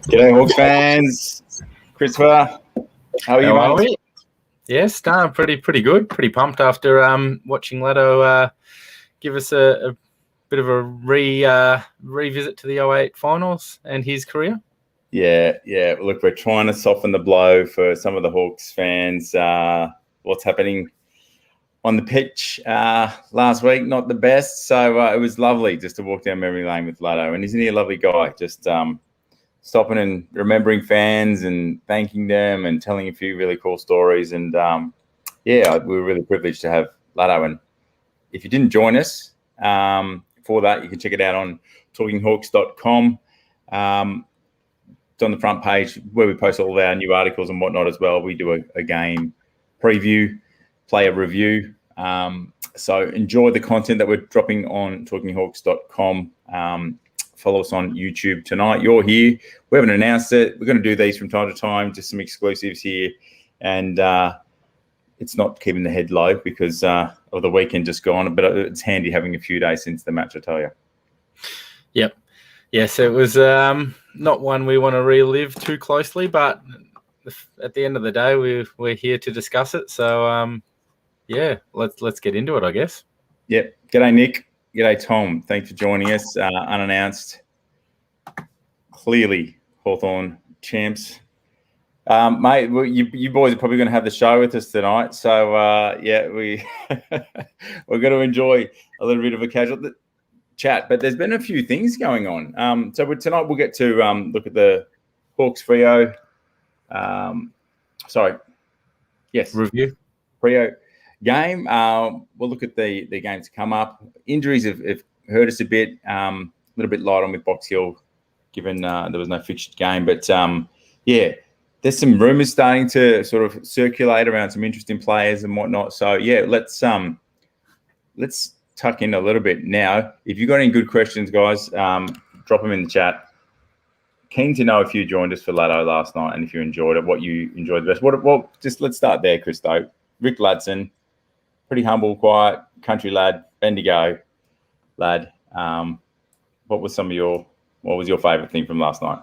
G'day, Hawks fans. Christopher, how are you, How mate? are we? Yes, pretty good. Pretty pumped after watching Leto give us a bit of a revisit to the 08 finals and his career. Yeah. Look, we're trying to soften the blow for some of the Hawks fans. What's happening on the pitch last week, not the best. So it was lovely just to walk down memory lane with Leto. And isn't he a lovely guy? Just stopping and remembering fans and thanking them and telling a few really cool stories. And we were really privileged to have Leto. And if you didn't join us for that, you can check it out on talkinghawks.com. It's on the front page where we post all of our new articles and whatnot as well. We do a game preview, player review. So enjoy the content that we're dropping on talkinghawks.com. Follow us on YouTube tonight. You're here. We haven't announced it. We're going to do these from time to time, just some exclusives here. And it's not keeping the head low because of the weekend just gone, but it's handy having a few days since the match, I tell you. Yep. Yes, it was not one we want to relive too closely, but at the end of the day, we're here to discuss it. So, let's get into it, I guess. Yep. G'day, Nick. G'day, Tom. Thanks for joining us unannounced. Clearly, Hawthorn champs. Mate, you boys are probably going to have the show with us tonight. So, we're going to enjoy a little bit of a casual chat. But there's been a few things going on. Tonight we'll get to look at the Hawks Freo. Review. Freo game. We'll look at the games to come up. Injuries have hurt us a bit. A little bit light on with Box Hill, given there was no fixed game. But there's some rumours starting to sort of circulate around some interesting players and whatnot. So let's tuck in a little bit now. If you've got any good questions, guys, drop them in the chat. Keen to know if you joined us for Leto last night and if you enjoyed it, what you enjoyed the best. Just let's start there, Christo. Rick Ladson, pretty humble, quiet, country lad, Bendigo lad. What was your favourite thing from last night?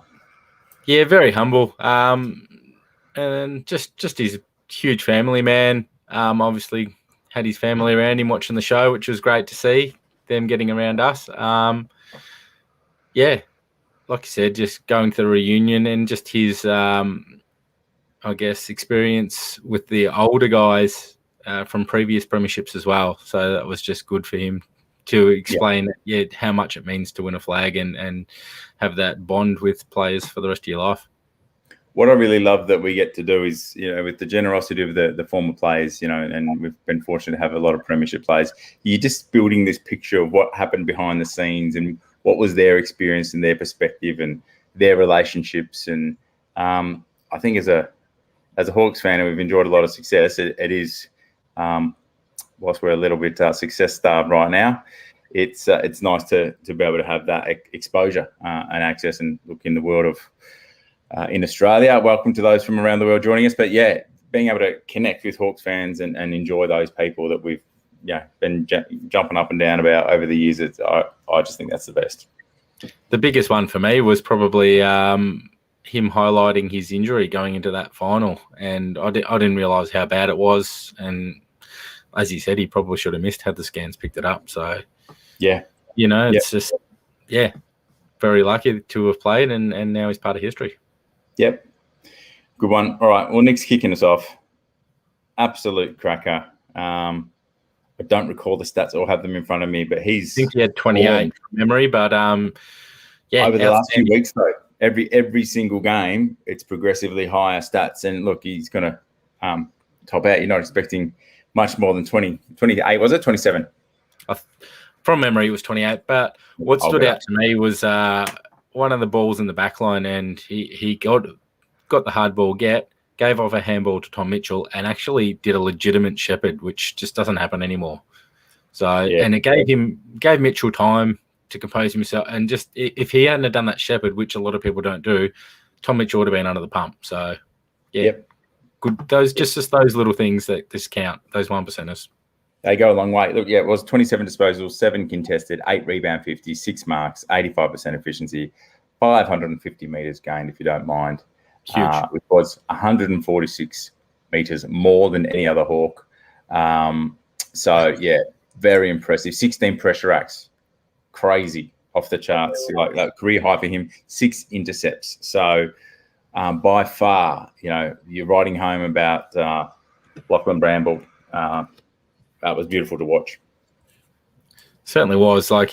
Yeah, very humble. And just his huge family man. Obviously had his family around him watching the show, which was great to see them getting around us. Like you said, just going to the reunion and just his, experience with the older guys from previous premierships as well. So that was just good for him to explain how much it means to win a flag and have that bond with players for the rest of your life. What I really love that we get to do is, with the generosity of the former players, and we've been fortunate to have a lot of premiership players, you're just building this picture of what happened behind the scenes and what was their experience and their perspective and their relationships. And I think as a Hawks fan, and we've enjoyed a lot of success, it is, whilst we're a little bit success starved right now, it's nice to be able to have that exposure and access and look in the world of in Australia. Welcome to those from around the world joining us. But being able to connect with Hawks fans and enjoy those people that we've been jumping up and down about over the years, I just think that's the best. The biggest one for me was probably him highlighting his injury going into that final, and I didn't realise how bad it was. And as he said, he probably should have missed had the scans picked it up. So it's just very lucky to have played, and now he's part of history. Yep. Good one. All right. Well, Nick's kicking us off. Absolute cracker. I don't recall the stats or have them in front of me, but I think he had 28 from memory, but over the last few weeks though, every single game, it's progressively higher stats. And look, he's going to top out. You're not expecting much more than 28, was it? 27? From memory, it was 28. But what stood out to me was one of the balls in the backline, and he got the hard ball, gave off a handball to Tom Mitchell, and actually did a legitimate shepherd, which just doesn't happen anymore. So, and it gave Mitchell time to compose himself, and just if he hadn't have done that shepherd, which a lot of people don't do, Tom Mitchell would have been under the pump. So, good. Those just those little things that discount, those 1%ers. They go a long way. Look, it was 27 disposals, 7 contested, 8 rebound 50, 6 marks, 85% efficiency, 550 metres gained, if you don't mind. Huge. Which was 146 metres more than any other hawk. So, yeah, very impressive. 16 pressure acts. Crazy. Off the charts. Like career high for him. 6 intercepts. So, by far, you're writing home about Lachlan Bramble. That was beautiful to watch. Certainly was. By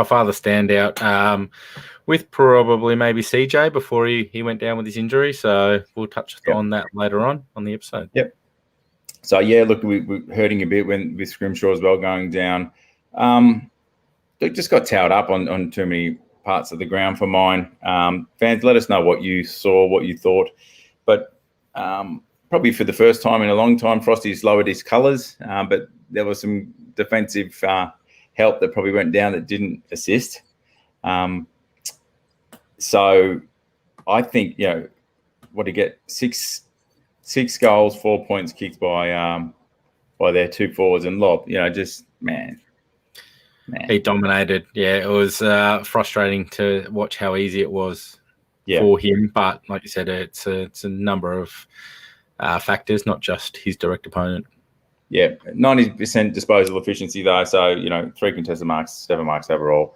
far the standout. With probably maybe CJ before he went down with his injury. So we'll touch on that later on the episode. Yep. So, yeah, look, we're hurting a bit with Scrimshaw as well going down. They just got towed up on too many parts of the ground for mine. Fans, let us know what you saw, what you thought. But probably for the first time in a long time, Frosty's lowered his colours. But there was some defensive help that probably went down that didn't assist. So I think, what to get 6 goals, 4 points kicked by their 2 forwards and lob, man. He dominated. Yeah, it was frustrating to watch how easy it was for him. But like you said, it's a number of factors, not just his direct opponent. Yeah, 90% disposal efficiency though. So, 3 contested marks, 7 marks overall.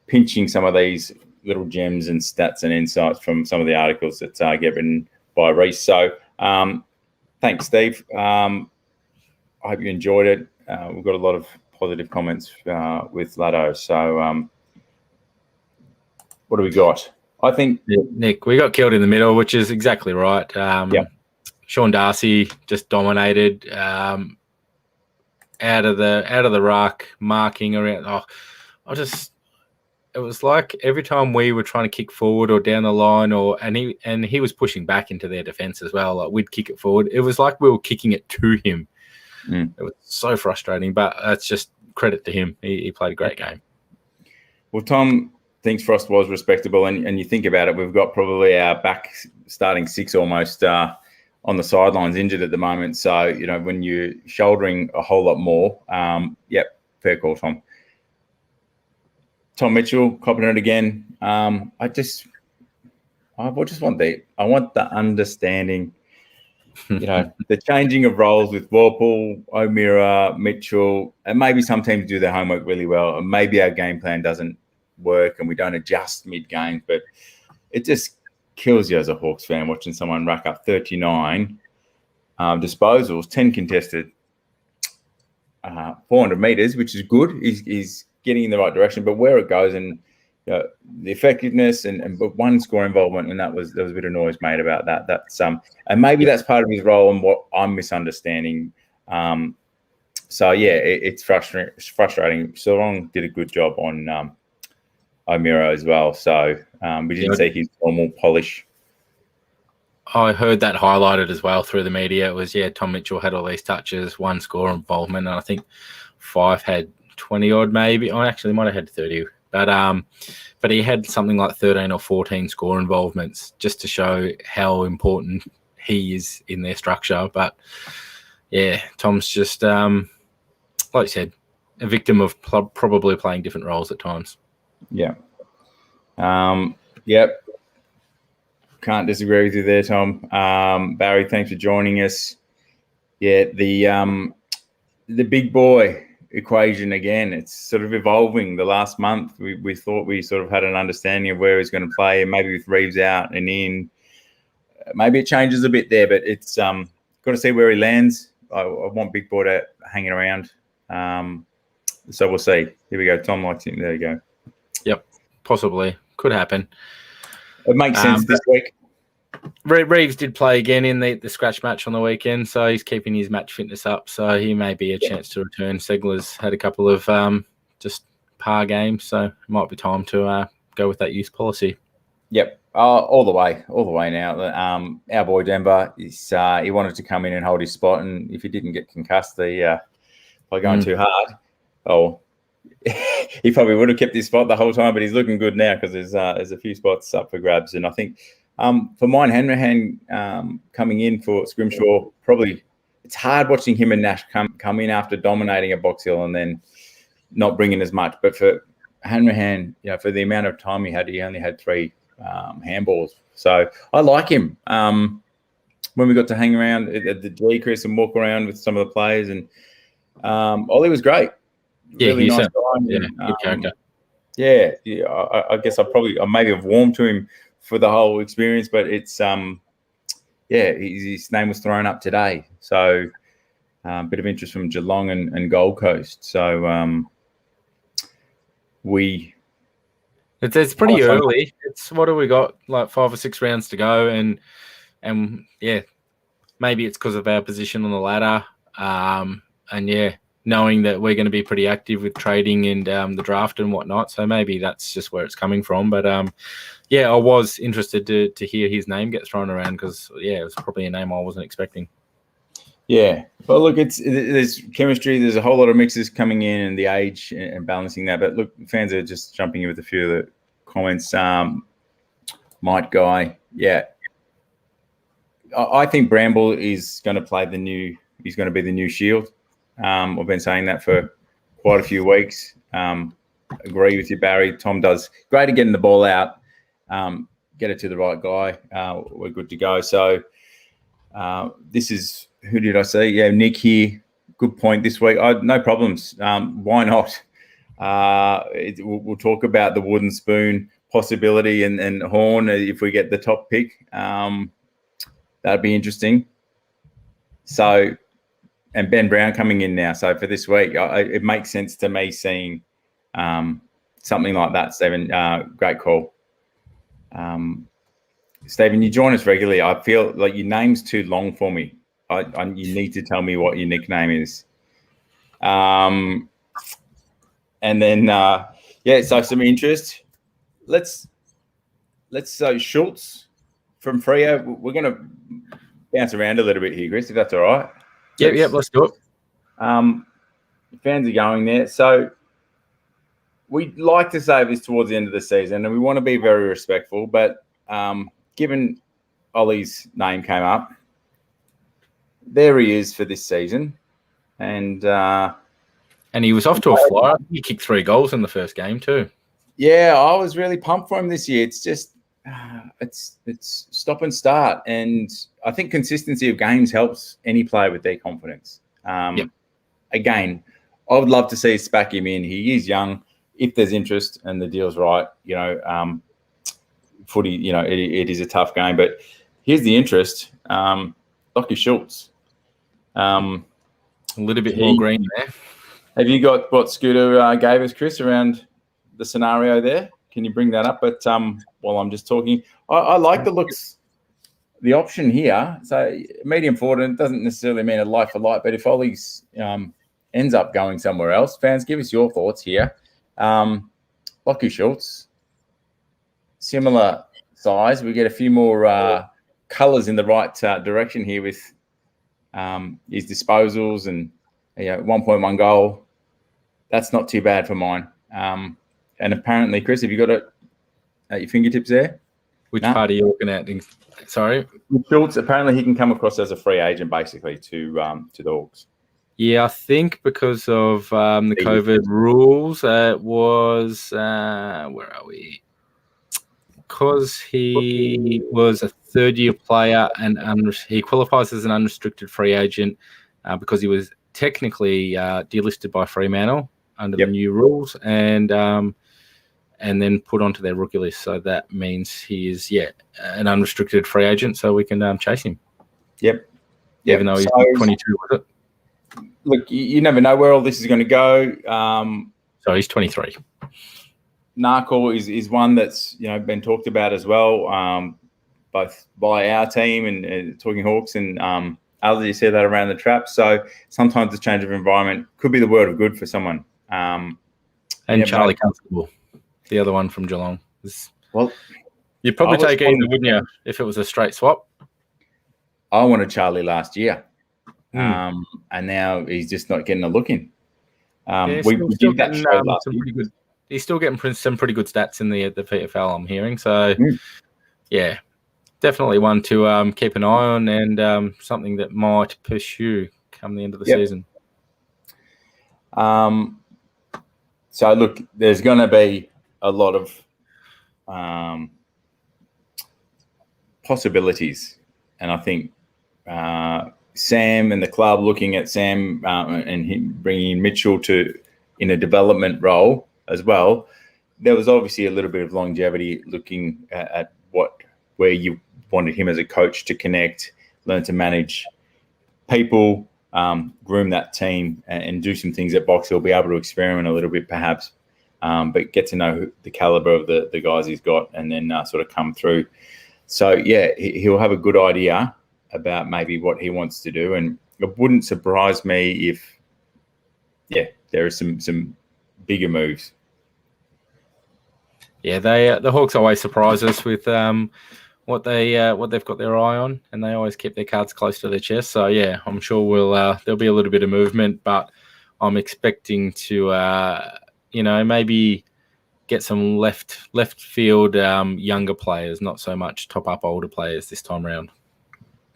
Pinching some of these little gems and stats and insights from some of the articles that get written by Reese. So thanks, Steve. I hope you enjoyed it. We've got a lot of positive comments with Lado. So what do we got? I think Nick, we got killed in the middle, which is exactly right. Sean Darcy just dominated out of the ruck, marking around. It was like every time we were trying to kick forward or down the line, and he was pushing back into their defense as well. Like we'd kick it forward. It was like we were kicking it to him. It was so frustrating, but that's just credit to him. He played a great game. Well, Tom thinks Frost was respectable, and you think about it, we've got probably our back starting 6 almost on the sidelines injured at the moment. So, when you're shouldering a whole lot more, fair call, Tom. Tom Mitchell, copping it again. I just want the understanding, the changing of roles with Worpel, O'Meara, Mitchell, and maybe some teams do their homework really well, and maybe our game plan doesn't work and we don't adjust mid-game, but it just kills you as a Hawks fan watching someone rack up 39 disposals, 10 contested, 400 metres, which is good. He's getting in the right direction, but where it goes and the effectiveness but one score involvement, and there was a bit of noise made about that. That's and maybe that's part of his role and what I'm misunderstanding. It's frustrating. Sarong did a good job on O'Meara as well, so we didn't see his normal polish. I heard that highlighted as well through the media. It was Tom Mitchell had all these touches, 1 score involvement, and I think 5 had 20 odd maybe. I actually might have had 30, but he had something like 13 or 14 score involvements just to show how important he is in their structure. But Tom's just like you said, a victim of probably playing different roles at times. Can't disagree with you there, Tom. Barry, thanks for joining us. The big boy equation again, it's sort of evolving. The last month we thought we sort of had an understanding of where he's going to play, and maybe with Reeves out and in, maybe it changes a bit there, but it's got to see where he lands. I want big boy to hanging around, so we'll see. Here we go. Tom likes him. There you go. Yep, possibly could happen. It makes sense this week. Reeves did play again in the scratch match on the weekend, so he's keeping his match fitness up, so he may be a chance to return. Segler's had a couple of just par games, so it might be time to go with that youth policy. Yep, all the way now. Our boy Denver, he wanted to come in and hold his spot, and if he didn't get concussed by going too hard, he probably would have kept his spot the whole time, but he's looking good now because there's a few spots up for grabs. And I think for mine, Hanrahan coming in for Scrimshaw, probably it's hard watching him and Nash come in after dominating at Box Hill and then not bringing as much. But for Hanrahan, for the amount of time he only had 3 handballs. So I like him. When we got to hang around at the Jeka and walk around with some of the players, and Ollie was great. Yeah, really nice guy. Yeah, good character. Yeah, I guess I maybe have warmed to him for the whole experience, but it's his name was thrown up today, so a bit of interest from Geelong and Gold Coast. So it's pretty early. It's what have we got? Like 5 or 6 rounds to go, and yeah, maybe it's because of our position on the ladder, knowing that we're going to be pretty active with trading and the draft and whatnot. So maybe that's just where it's coming from. But I was interested to hear his name get thrown around because it was probably a name I wasn't expecting. Yeah, well, look, there's chemistry. There's a whole lot of mixes coming in, and the age and balancing that. But look, fans are just jumping in with a few of the comments. Might Guy, I think Bramble is going to play he's going to be the new Shield. I've been saying that for quite a few weeks. Agree with you, Barry. Tom does great at getting the ball out. Get it to the right guy. We're good to go. So this is, who did I say? Yeah, Nick here. Good point this week. No problems. Why not? We'll talk about the wooden spoon possibility and Horn if we get the top pick. That'd be interesting. So, and Ben Brown coming in now. So for this week, it makes sense to me seeing something like that, Stephen. Great call. Stephen, you join us regularly. I feel like your name's too long for me. You need to tell me what your nickname is. And then, so some interest. Let's Schultz from Freo. We're going to bounce around a little bit here, Chris, if that's all right. Yep, let's do it. Fans are going there. So we'd like to save this towards the end of the season, and we want to be very respectful. But given Ollie's name came up, there he is for this season. And he was off to a flyer. He kicked 3 goals in the first game too. Yeah, I was really pumped for him this year. It's just it's stop and start, and I think consistency of games helps any player with their confidence. Again, I would love to see us back him in. He is young. If there's interest and the deal's right, footy, it is a tough game. But here's the interest. Lockie Schultz. A little bit more green there. Have you got what Scooter gave us, Chris, around the scenario there? Can you bring that up? But while I'm just talking, I like the looks, the option here. So medium forward, and it doesn't necessarily mean a light for light, but if Ollie's ends up going somewhere else, fans, give us your thoughts here. Lockie Schultz, similar size. We get a few more colours in the right direction here with his disposals and 1.1 goal. That's not too bad for mine. And apparently, Chris, have you got it at your fingertips there? Which part are you looking at? Sorry? Schultz, apparently he can come across as a free agent, basically, to the Hawks. Yeah, I think because of the COVID rules, it was, where are we? Because he was a third-year player and he qualifies as an unrestricted free agent because he was technically delisted by Fremantle under the new rules and then put onto their rookie list. So that means he is, an unrestricted free agent, so we can chase him. Yep. Even though he's 22, was it? Look, you never know where all this is going to go. So he's 23. Narkle is one that's been talked about as well, both by our team and Talking Hawks and others. You see that around the trap. So sometimes the change of environment could be the word of good for someone. And Charlie Constable, the other one from Geelong. Well, you'd probably take either, wouldn't you, if it was a straight swap? I wanted Charlie last year, and now he's just not getting a look in. We did that show last year. Good. He's still getting some pretty good stats in the PFL, I'm hearing. So, definitely one to keep an eye on and something that might pursue come the end of the season. So look, there's going to be a lot of possibilities, and I think Sam and the club looking at Sam and him bringing Mitchell in a development role as well. There was obviously a little bit of longevity looking at where you wanted him as a coach to connect, learn to manage people, groom that team, and do some things at Box Hill, be able to experiment a little bit perhaps, but get to know the caliber of the guys he's got, and then sort of come through. So, yeah, he'll have a good idea about maybe what he wants to do. And it wouldn't surprise me if, there are some bigger moves. Yeah, the Hawks always surprise us with what they've got their eye on, and they always keep their cards close to their chest. So, yeah, I'm sure there'll be a little bit of movement, but I'm expecting to, maybe get some left field younger players, not so much top up older players this time around.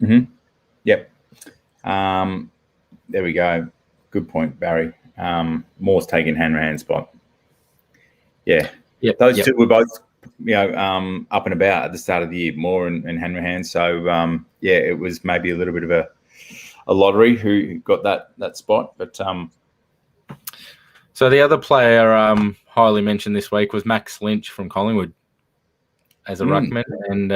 Mm-hmm. Yep. There we go. Good point, Barry. Moore's taking Hanrahan's spot. Yeah. Yep. Those two were both, up and about at the start of the year, Moore and Hanrahan. So, it was maybe a little bit of a lottery who got that spot. But so the other player highly mentioned this week was Max Lynch from Collingwood as a ruckman, and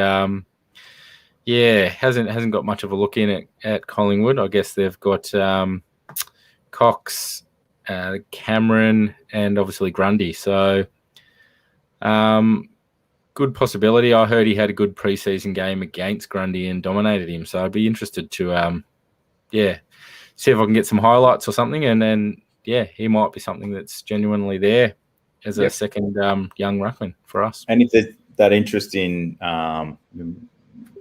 hasn't got much of a look in at Collingwood. I guess they've got Cox, Cameron, and obviously Grundy. So good possibility. I heard he had a good preseason game against Grundy and dominated him. So I'd be interested to see if I can get some highlights or something, and then he might be something that's genuinely there as a second young ruckman for us. And if there's that interest in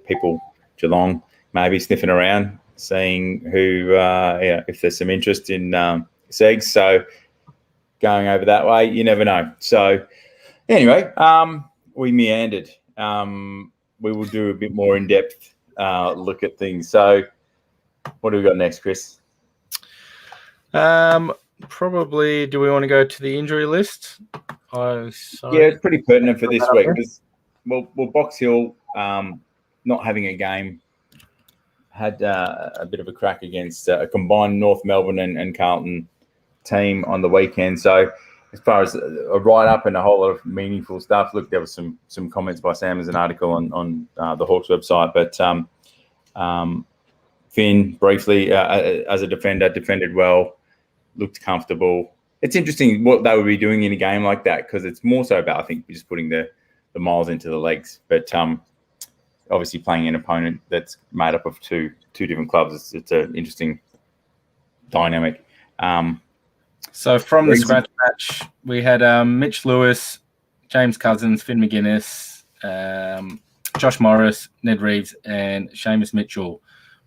people, Geelong, maybe sniffing around, seeing who, if there's some interest in Segs. So going over that way, you never know. So anyway, we meandered. We will do a bit more in-depth look at things. So what do we got next, Chris? Probably, do we want to go to the injury list? It's pretty pertinent for this week because, Box Hill, not having a game, had a bit of a crack against a combined North Melbourne and Carlton team on the weekend. So as far as a write-up and a whole lot of meaningful stuff, look, there was some comments by Sam as an article on the Hawks website, but Finn, briefly, as a defender, defended well, looked comfortable. It's interesting what they would be doing in a game like that because it's more so about, I think, just putting the miles into the legs. But obviously playing an opponent that's made up of two different clubs, it's an interesting dynamic. So from the scratch match, we had Mitch Lewis, James Cousins, Finn McGuinness, Josh Morris, Ned Reeves, and Seamus Mitchell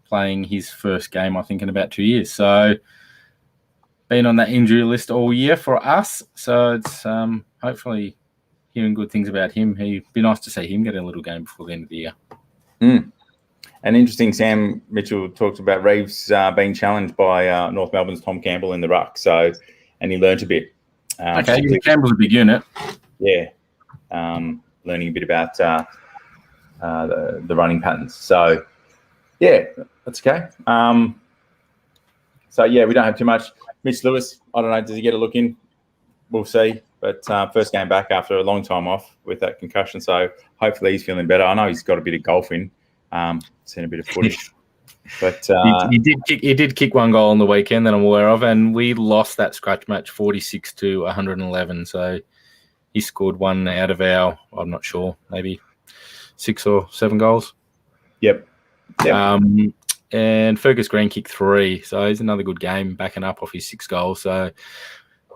playing his first game, I think, in about 2 years. So been on that injury list all year for us. So it's hopefully hearing good things about him. It'd be nice to see him get a little game before the end of the year. And interesting, Sam Mitchell talked about Reeves being challenged by North Melbourne's Tom Campbell in the ruck. So, and he learnt a bit. Campbell's a big unit. Yeah. Learning a bit about the running patterns. So, that's okay. We don't have too much. Mitch Lewis, I don't know, does he get a look in? We'll see. But first game back after a long time off with that concussion. So hopefully he's feeling better. I know he's got a bit of golf in. Seen a bit of footage. But he did kick one goal on the weekend that I'm aware of, and we lost that scratch match 46 to 111. So he scored one out of our, I'm not sure, maybe 6 or 7 goals. Yep. And Fergus Green kicked 3. So he's another good game backing up off his 6 goals. So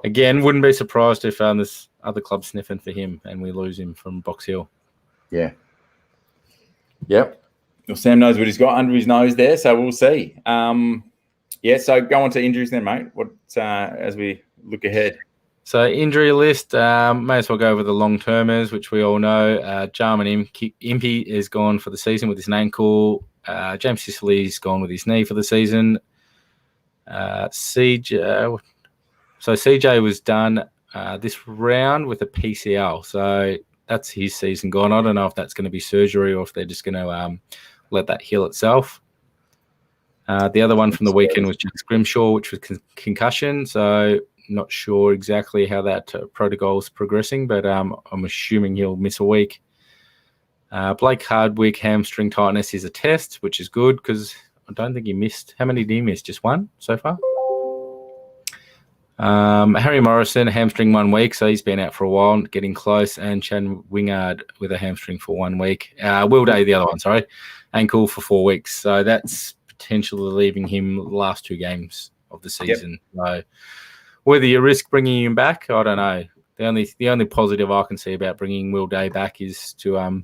again, wouldn't be surprised if there's other clubs sniffing for him and we lose him from Box Hill. Yeah. Yep. Well, Sam knows what he's got under his nose there, so we'll see. So go on to injuries then, mate. What as we look ahead? So injury list, may as well go over the long-termers, which we all know. Jarman Impey is gone for the season with his ankle. James Sicily's gone with his knee for the season. CJ was done this round with a PCL. So that's his season gone. I don't know if that's going to be surgery or if they're just going to let that heal itself. The other one from the weekend was just Scrimshaw, which was concussion. So not sure exactly how that protocol is progressing, but I'm assuming he'll miss a week. Blake Hardwick, hamstring tightness is a test, which is good because I don't think he missed. How many did he miss? Just one so far? Harry Morrison, hamstring 1 week, so he's been out for a while, getting close. And Chad Wingard with a hamstring for 1 week. Will Day, the other one, sorry, ankle for 4 weeks. So that's potentially leaving him the last 2 games of the season. Yep. So whether you risk bringing him back, I don't know. The only positive I can see about bringing Will Day back is to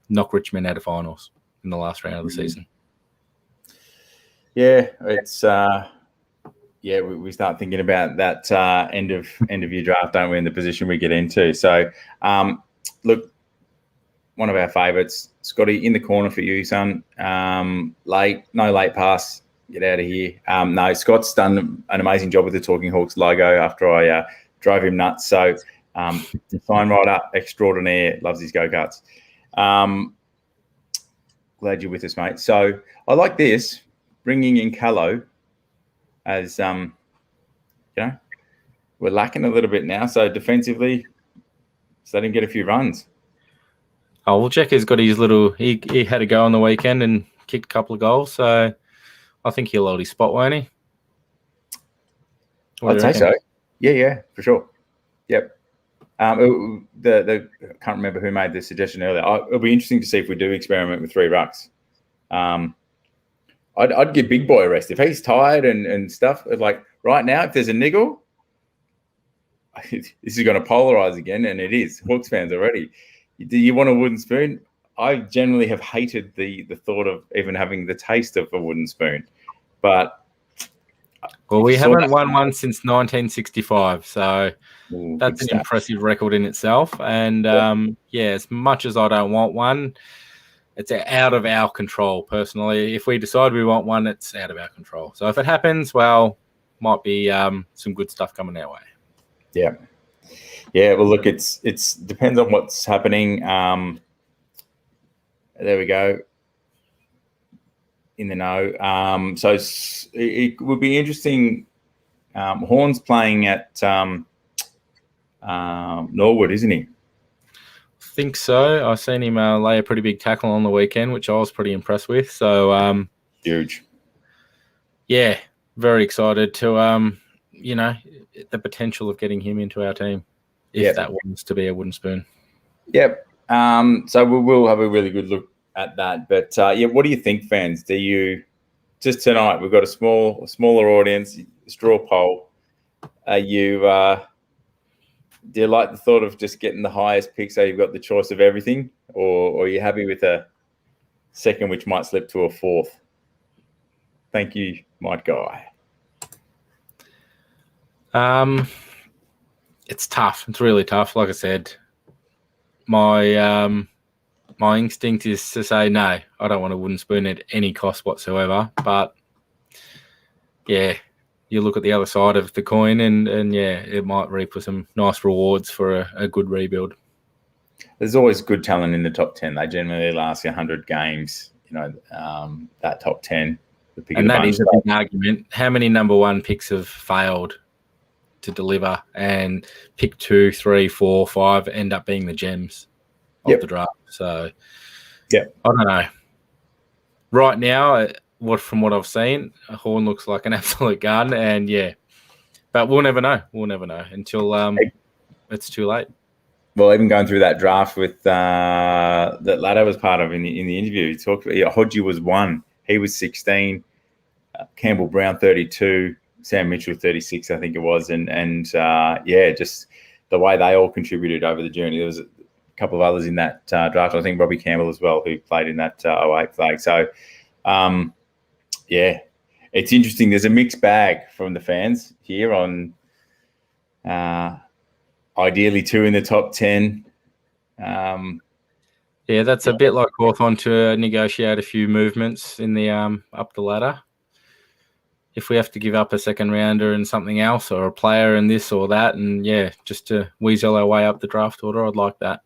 knock Richmond out of finals in the last round of the season. Yeah, it's we start thinking about that end of year draft, don't we? In the position we get into. So, look, one of our favourites, Scotty, in the corner for you, son. No late pass. Get out of here. No, Scott's done an amazing job with the Talking Hawks logo after I drove him nuts. So, sign rider extraordinaire, loves his go-karts. Glad you're with us, mate. So I like this, bringing in Callow as, we're lacking a little bit now. So defensively, just let him get a few runs. Oh, well, Jeka's got his little, he had a go on the weekend and kicked a couple of goals. So I think he'll hold his spot, won't he? I'd say so. Yeah, for sure. Yep. I can't remember who made the suggestion earlier. It'll be interesting to see if we do experiment with 3 rucks. I'd give Big Boy a rest if he's tired and stuff. Like right now, if there's a niggle, this is going to polarize again, and it is. Hawks fans already. Do you want a wooden spoon? I generally have hated the thought of even having the taste of a wooden spoon, but we haven't won one since 1965, so that's an impressive record in itself. And as much as I don't want one, it's out of our control. Personally, if we decide we want one, it's out of our control. So if it happens, well, might be some good stuff coming our way. Yeah. Well, look, it's depends on what's happening. There we go. In the know. So it would be interesting. Horn's playing at Norwood, isn't he? I think so. I've seen him lay a pretty big tackle on the weekend, which I was pretty impressed with. So huge. Yeah, very excited to the potential of getting him into our team if that wants to be a wooden spoon. Yep. So we'll have a really good look at that. But what do you think, fans? Do you just tonight? We've got a smaller audience. Straw poll. Do you like the thought of just getting the highest pick, so you've got the choice of everything, or are you happy with a second, which might slip to a fourth? Thank you, my guy. It's tough. It's really tough. Like I said, my instinct is to say no. I don't want a wooden spoon at any cost whatsoever. But yeah, you look at the other side of the coin, and it might reap with some nice rewards for a good rebuild. There's always good talent in the top 10. They generally last 100 games. That top 10. And that is a big argument. How many number 1 picks have failed to deliver, and pick 2, 3, 4, 5 end up being the gems of the draft? So, I don't know. Right now, from what I've seen, Horn looks like an absolute gun, and but we'll never know. We'll never know until it's too late. Well, even going through that draft with that Ladder was part of in the interview, he talked about Hodgie was 1, he was 16, Campbell Brown 32, Sam Mitchell 36, I think it was, and just the way they all contributed over the journey. There was a couple of others in that draft. I think Robbie Campbell as well, who played in that 08 flag. So. It's interesting. There's a mixed bag from the fans here on ideally 2 in the top 10. That's a bit like Hawthorn to negotiate a few movements in the up the ladder. if we have to give up a second rounder and something else, or a player and this or that, and yeah, just to weasel our way up the draft order, I'd like that.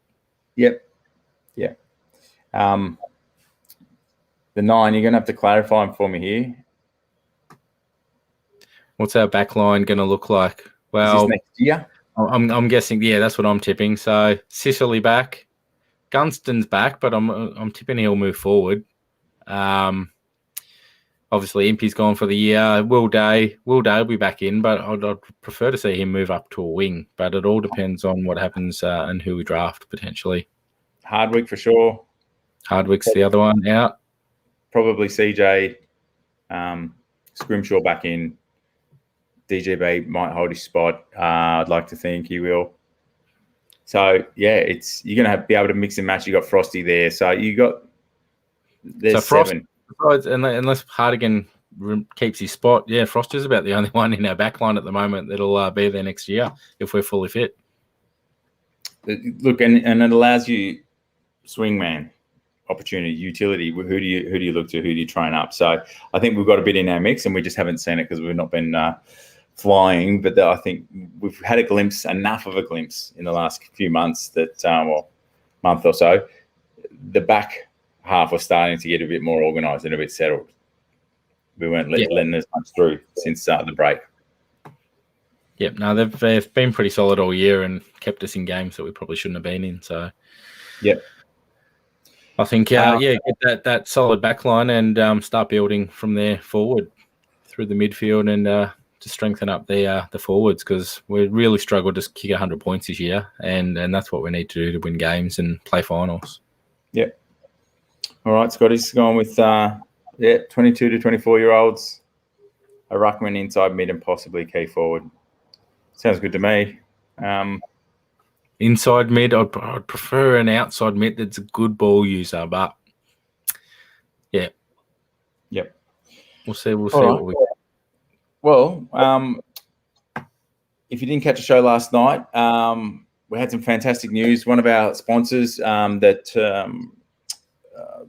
Yep. Yeah. The 9, you're going to have to clarify them for me here. What's our backline going to look like? Well, is this next year? I'm guessing, yeah, that's what I'm tipping. So Sicily back, Gunston's back, but I'm tipping he'll move forward. Obviously, Impey's gone for the year. Will Day will be back in, but I'd prefer to see him move up to a wing. But it all depends on what happens and who we draft potentially. Hardwick for sure. Hardwick's the other one out. Probably CJ, Scrimshaw back in. DGB might hold his spot. I'd like to think he will. So yeah, you're going to be able to mix and match. You got Frosty there, so you got there's 7. Unless Hardigan keeps his spot, yeah, Frosty's about the only one in our backline at the moment that'll be there next year if we're fully fit. Look, and it allows you swingman opportunity, utility. Who do you look to? Who do you train up? So I think we've got a bit in our mix, and we just haven't seen it because we've not been flying. But I think we've had enough of a glimpse in the last few months that, month or so, the back half was starting to get a bit more organised and a bit settled. We weren't letting as much through since the break. Yep, no, they've been pretty solid all year and kept us in games that we probably shouldn't have been in. So, yep. I think, get that solid backline and start building from there forward through the midfield and to strengthen up the forwards, because we really struggled to kick 100 points this year, and that's what we need to do to win games and play finals. Yep. All right, Scotty's going with 22 to 24-year-olds, a ruckman inside mid and possibly key forward. Sounds good to me. Inside mid, I'd prefer an outside mid that's a good ball user, but yeah. Yep. We'll see what we get. Well, if you didn't catch the show last night, we had some fantastic news. One of our sponsors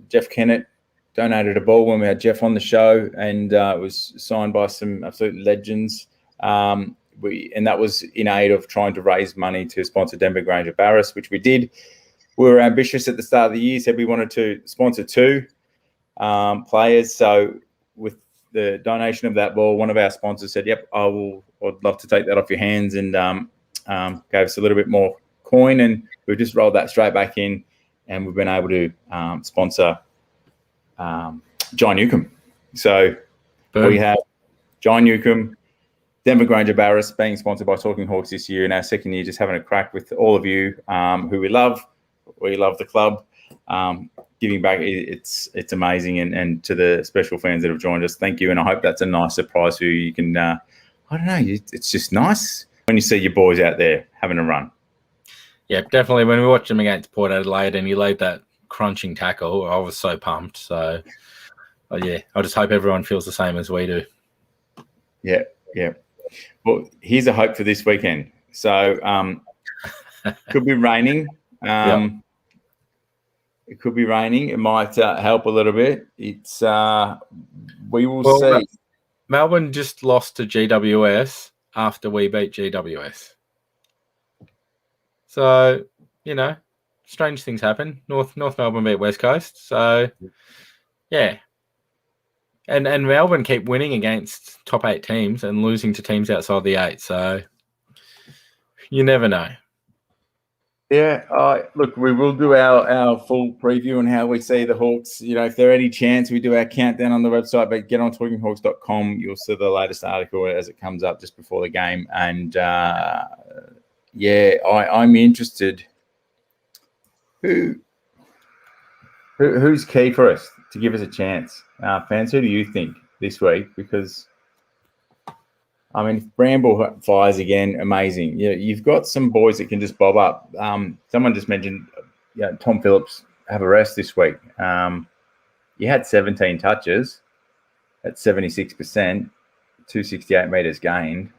Jeff Kennett donated a ball when we had Jeff on the show, and it was signed by some absolute legends. And that was in aid of trying to raise money to sponsor Denver Grainger-Barras, which we did. We were ambitious at the start of the year, said we wanted to sponsor 2 players. So with the donation of that ball, one of our sponsors said, yep, I'd love to take that off your hands, and gave us a little bit more coin, and we just rolled that straight back in, and we've been able to sponsor John Newcombe. So we have John Newcombe, Denver Grainger-Barras being sponsored by Talking Hawks this year, in our second year, just having a crack with all of you who we love. We love the club. Giving back, it's amazing. And to the special fans that have joined us, thank you. And I hope that's a nice surprise for you. You can, I don't know, it's just nice when you see your boys out there having a run. Yeah, definitely. When we watched him against Port Adelaide and he laid that crunching tackle, I was so pumped. So, I just hope everyone feels the same as we do. Yeah. Well, here's a hope for this weekend. So, could be raining. It could be raining. It might help a little bit. It's we will see. Melbourne just lost to GWS after we beat GWS. So, strange things happen. North Melbourne beat West Coast. So, yeah. And Melbourne keep winning against top 8 teams and losing to teams outside the 8. So, you never know. Yeah, look, we will do our full preview on how we see the Hawks. If there any chance, we do our countdown on the website, but get on talkinghawks.com. You'll see the latest article as it comes up just before the game. And, I'm interested. Who's key for us to give us a chance? Fans, who do you think this week? Because, if Bramble fires again, amazing. You've got some boys that can just bob up. Someone just mentioned Tom Phillips have a rest this week. He had 17 touches at 76%, 268 metres gained,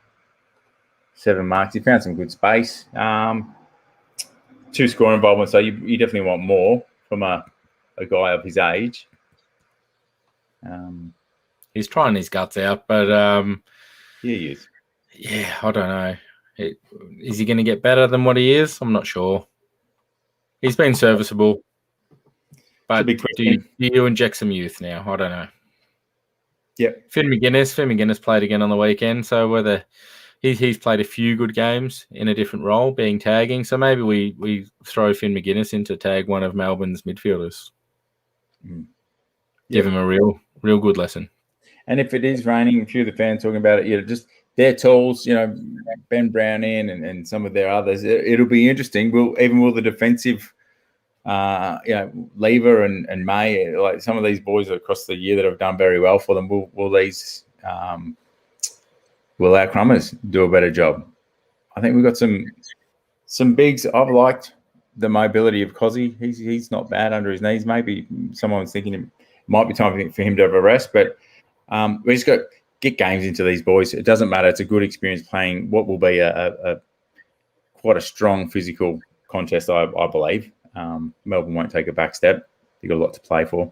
7 marks. He found some good space. 2 score involvement, so you definitely want more from a guy of his age. He's trying his guts out, but he is. Yeah, I don't know. Is he going to get better than what he is? I'm not sure. He's been serviceable, but do you inject some youth now? I don't know. Yep. Finn McGuinness played again on the weekend, so whether he's played a few good games in a different role, being tagging. So maybe we throw Finn McGuinness in to tag one of Melbourne's midfielders. Give him a real good lesson. And if it is raining, a few of the fans talking about it, just their tools, Ben Brown in and some of their others, it'll be interesting. Will the defensive, Lever and May, like some of these boys across the year that have done very well for them, will our Crummers do a better job? I think we've got some bigs. I've liked the mobility of Cozzy. He's not bad under his knees. Maybe someone's thinking it might be time for him to have a rest, but we just got to get games into these boys. It doesn't matter. It's a good experience playing what will be a quite a strong physical contest, I believe. Melbourne won't take a back step. They've got a lot to play for.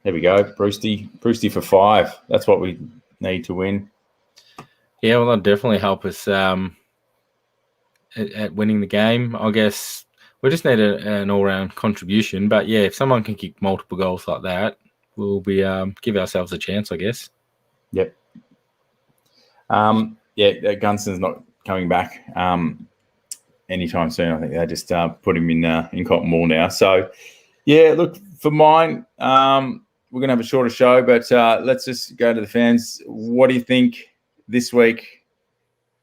There we go. Brewsty for 5. That's what we need to win. Yeah, well, that'll definitely help us at winning the game. I guess we just need an all-round contribution. But, yeah, if someone can kick multiple goals like that, we'll be give ourselves a chance, I guess. Yep. Gunston's not coming back anytime soon. I think they just put him in Cotton Wool now. So, yeah, look, for mine, we're going to have a shorter show, but let's just go to the fans. What do you think this week?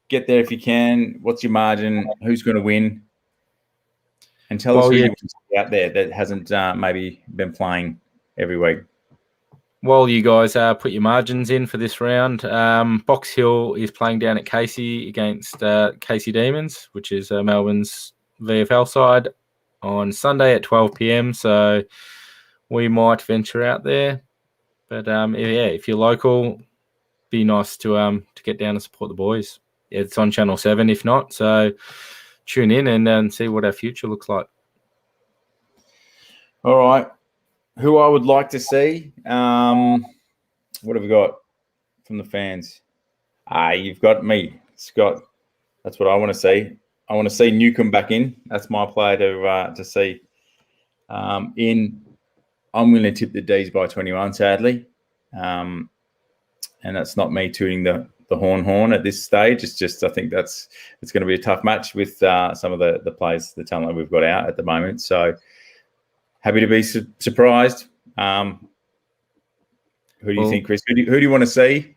Get there if you can. What's your margin? Who's going to win? And tell us who's out there that hasn't maybe been playing every week. While you guys put your margins in for this round, Box Hill is playing down at Casey against Casey Demons, which is Melbourne's VFL side, on Sunday at 12 p.m. So we might venture out there. But, if you're local, be nice to get down and support the boys. It's on Channel 7 if not. So tune in and see what our future looks like. All right. Who I would like to see, what have we got from the fans? You've got me, Scott. That's what I want to see. I want to see Newcombe back in. That's my player to see. I'm going to tip the D's by 21, sadly. And that's not me tooting the horn at this stage. It's just I think it's going to be a tough match with some of the players, the talent that we've got out at the moment. So happy to be surprised. Who do you think, Chris? Who do you want to see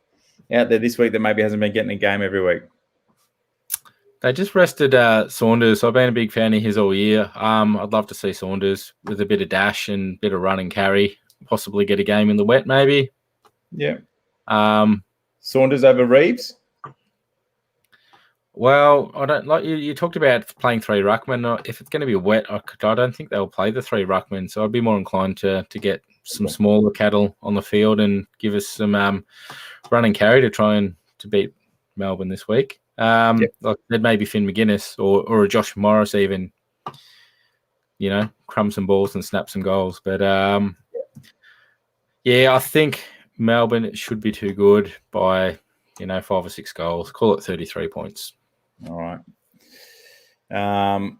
out there this week that maybe hasn't been getting a game every week? They just rested Saunders. I've been a big fan of his all year. I'd love to see Saunders with a bit of dash and a bit of run and carry, possibly get a game in the wet maybe. Yeah. Saunders over Reeves? Well, I don't like you talked about playing 3 ruckmen. If it's going to be wet, I don't think they'll play the 3 ruckmen. So I'd be more inclined to get some smaller cattle on the field and give us some run and carry to try and to beat Melbourne this week. Like maybe Finn McGuinness or a Josh Morris even, crumb some balls and snap some goals. But I think Melbourne should be too good by 5 or 6 goals. Call it 33 points. All right.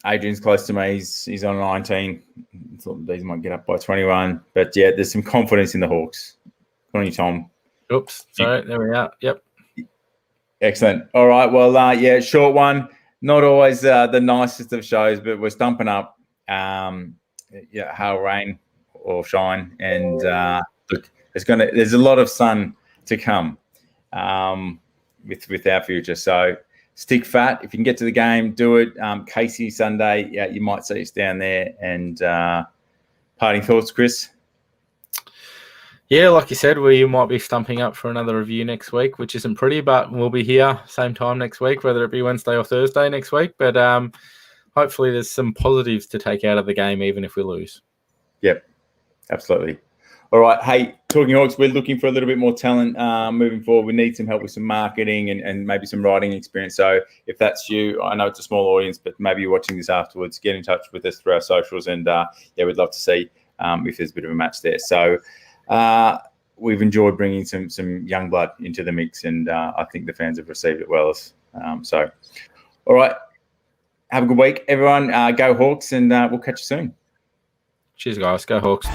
Adrian's close to me. He's on 19. Thought these might get up by 21. But, yeah, there's some confidence in the Hawks. Good on you, Tom. Oops. Sorry. There we are. Yep. Excellent. All right. Well, short one. Not always the nicest of shows, but we're stumping up. Hail, rain, or shine. And, look, there's a lot of sun to come with our future. So stick fat. If you can get to the game, do it. Casey Sunday, you might see us down there. And parting thoughts, Chris? Yeah, like you said, we might be stumping up for another review next week, which isn't pretty, but we'll be here same time next week, whether it be Wednesday or Thursday next week. But hopefully there's some positives to take out of the game, even if we lose. Yep, absolutely. All right. Hey, Talking Hawks, we're looking for a little bit more talent moving forward. We need some help with some marketing and maybe some writing experience. So if that's you, I know it's a small audience, but maybe you're watching this afterwards, get in touch with us through our socials. And, we'd love to see if there's a bit of a match there. So we've enjoyed bringing some young blood into the mix, and I think the fans have received it well. So, all right, have a good week, everyone. Go Hawks, and we'll catch you soon. Cheers, guys. Go Hawks.